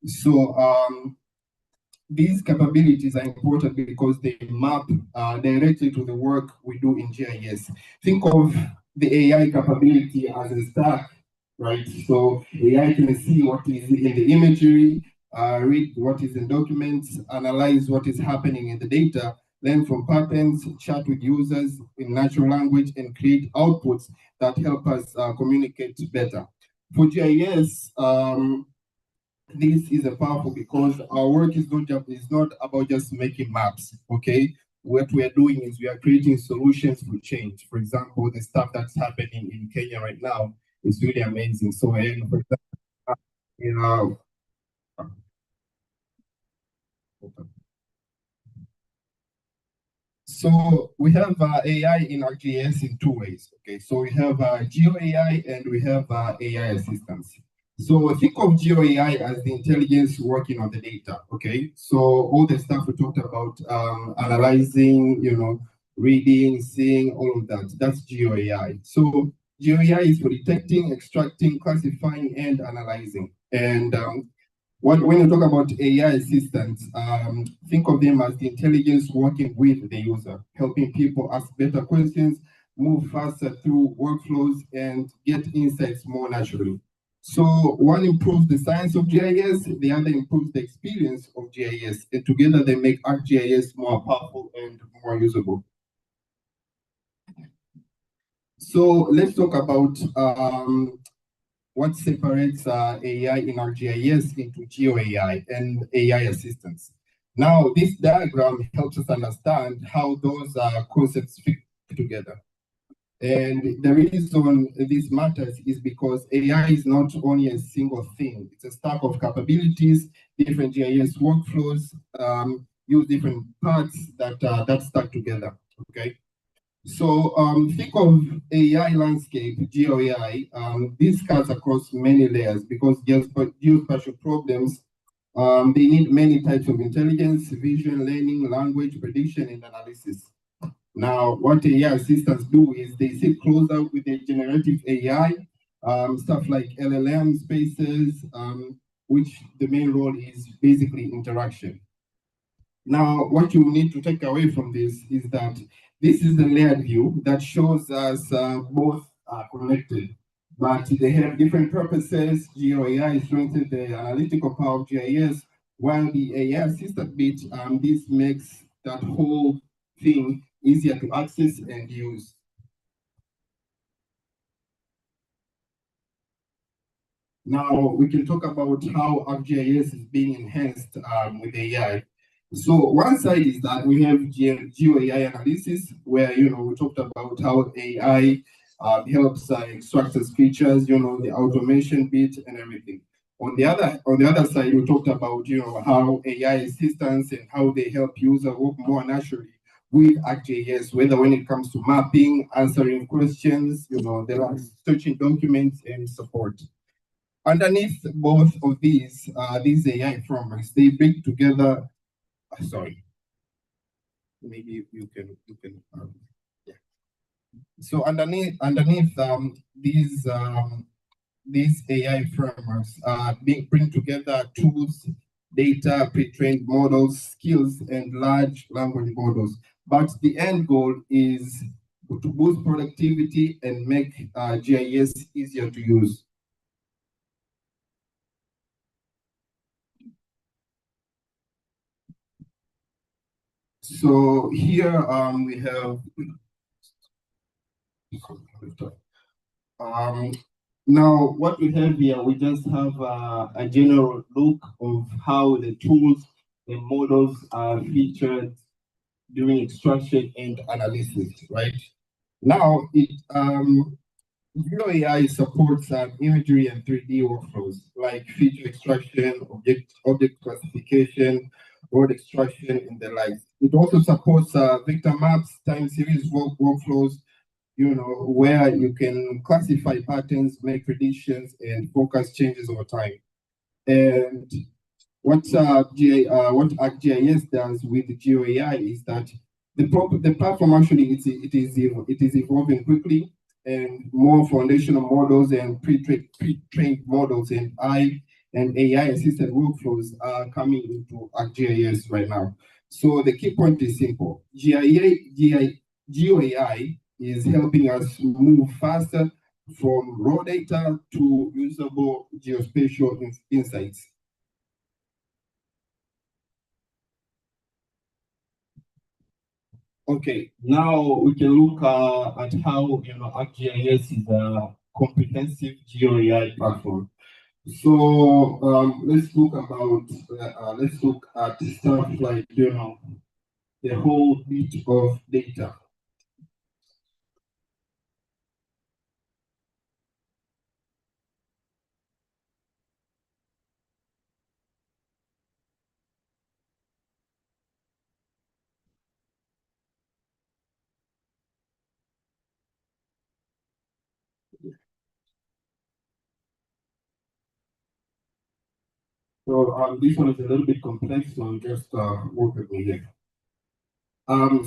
So these capabilities are important because they map directly to the work we do in GIS. Think of the AI capability as a stack, right? So AI can see what is in the imagery, read what is in documents, analyze what is happening in the data, learn from patterns, chat with users in natural language, and create outputs that help us communicate better. For GIS, this is a powerful because our work is not about just making maps, okay? What we are doing is we are creating solutions for change. For example, the stuff that's happening in Kenya right now is really amazing. So, for example, you know, so we have AI in ArcGIS in two ways. Okay, so we have Geo AI and we have AI assistance. So think of Geo AI as the intelligence working on the data. Okay, so all the stuff we talked about, analyzing, reading, seeing, all of that. That's Geo AI. So Geo AI is for detecting, extracting, classifying, and analyzing. And when you talk about AI assistants, think of them as the intelligence working with the user, helping people ask better questions, move faster through workflows, and get insights more naturally. So one improves the science of GIS, the other improves the experience of GIS, and together they make ArcGIS more powerful and more usable. So let's talk about what separates AI in ArcGIS into Geo AI and AI assistance. Now, this diagram helps us understand how those concepts fit together. And the reason this matters is because AI is not only a single thing, it's a stack of capabilities, different GIS workflows, use different parts that stack together, okay? So think of AI landscape, Geo AI. This cuts across many layers because geospatial problems, they need many types of intelligence, vision, learning, language, prediction, and analysis. Now, what AI assistants do is they sit closer with the generative AI, stuff like LLM spaces, which the main role is basically interaction. Now, what you need to take away from this is that this is the layered view that shows us both are connected, but they have different purposes. Geo AI strengthens the analytical power of GIS, while the AI assistant bit, this makes that whole thing easier to access and use. Now, we can talk about how ArcGIS is being enhanced with AI. So one side is that we have Geo AI analysis, where we talked about how AI helps extract as features, the automation bit and everything. On the other side, we talked about how AI assistants and how they help users work more naturally with ArcGIS, whether when it comes to mapping, answering questions, there are searching documents and support. Underneath both of these AI frameworks, they bring together. Sorry, maybe you can yeah. So underneath these AI frameworks bring together tools, data, pre-trained models, skills, and large language models. But the end goal is to boost productivity and make GIS easier to use. So here we have now what we have here, we just have a general look of how the tools and models are featured during extraction and analysis, right? Now Geo AI supports imagery and 3D workflows like feature extraction, object classification, word extraction, and the like. It also supports vector maps, time series workflows, where you can classify patterns, make predictions, and forecast changes over time. And what ArcGIS does with the Geo AI is that the platform actually it is evolving quickly, and more foundational models and pre-trained models and and AI-assisted workflows are coming into ArcGIS right now. So the key point is simple. GeoAI is helping us move faster from raw data to usable geospatial insights. Okay, now we can look at how ArcGIS is a comprehensive GeoAI platform. So let's look at stuff like the whole bit of data. So this one is a little bit complex, so just work with me here.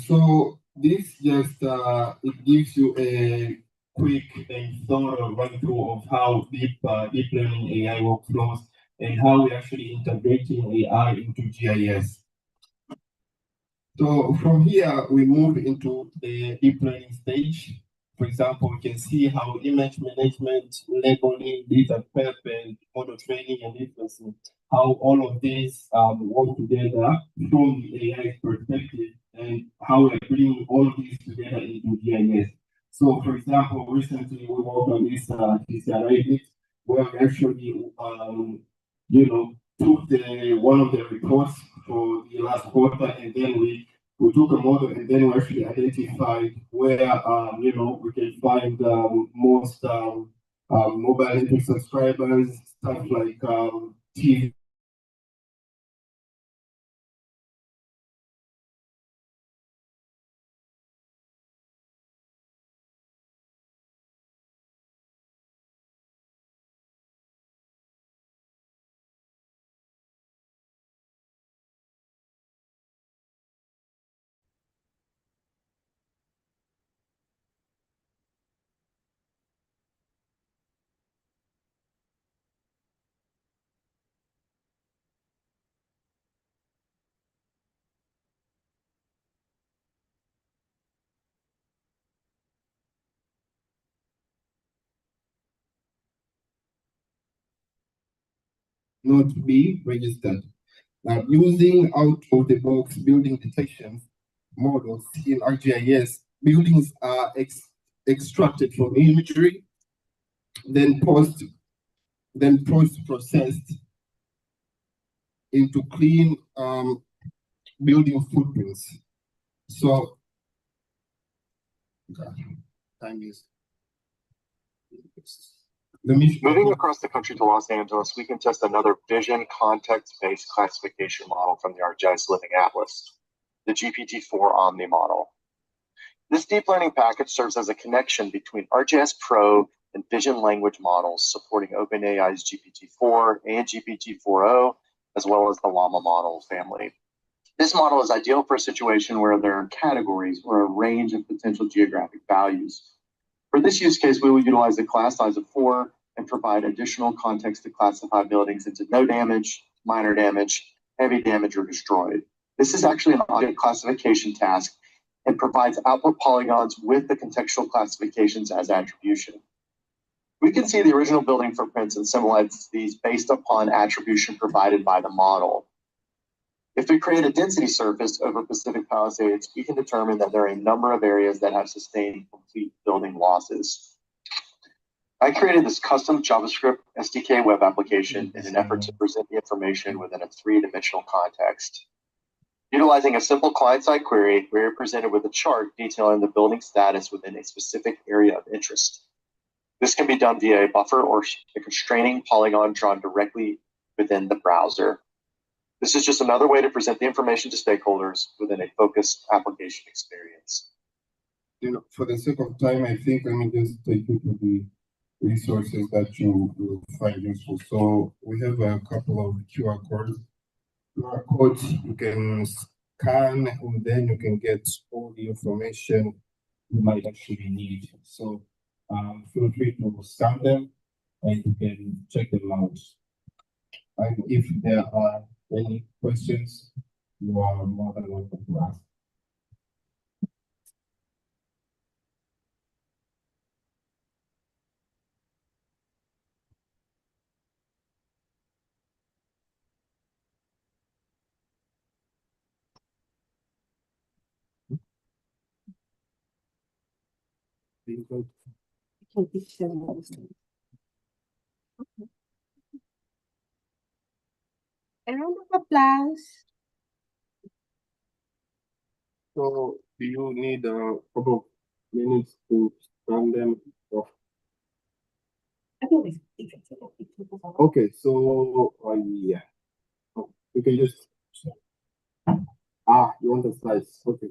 So this just it gives you a quick and thorough run through of how deep learning AI workflows and how we actually integrating AI into GIS. So from here, we move into the deep learning stage. For example, we can see how image management, labeling, data prep, and model training and inferencing, how all of these work together from the AI perspective and how we're bringing all of these together into GIS. So, for example, recently we worked on this TCRA bit where we actually, took one of the reports for the last quarter, and then we took a model, and then we actually identified where we can find most mobile network subscribers, stuff like TV. Not be registered. Now, using out-of-the-box building detection models in ArcGIS, buildings are extracted from imagery, then post-processed into clean building footprints. So, time is. Moving across the country to Los Angeles, we can test another vision context-based classification model from the ArcGIS Living Atlas, the GPT-4 Omni model. This deep learning package serves as a connection between ArcGIS Pro and vision language models supporting OpenAI's GPT-4 and GPT-4o, as well as the Llama model family. This model is ideal for a situation where there are categories or a range of potential geographic values. For this use case, we will utilize a class size of 4 and provide additional context to classify buildings into no damage, minor damage, heavy damage, or destroyed. This is actually an object classification task and provides output polygons with the contextual classifications as attribution. We can see the original building footprints and symbolize these based upon attribution provided by the model. If we create a density surface over Pacific Palisades, we can determine that there are a number of areas that have sustained complete building losses. I created this custom JavaScript SDK web application in an effort to present the information within a three-dimensional context. Utilizing a simple client-side query, we are presented with a chart detailing the building status within a specific area of interest. This can be done via a buffer or a constraining polygon drawn directly within the browser. This is just another way to present the information to stakeholders within a focused application experience. For the sake of time, I think let me just take you to the resources that you will find useful. So we have a couple of QR codes. QR codes you can scan, and then you can get all the information you might actually need. So feel free to scan them, and you can check them out. And if there are any questions, you are more than welcome to ask. Round of applause. So, do you need a couple of minutes to run them off? Okay, so yeah, you can just you want the slides? Okay.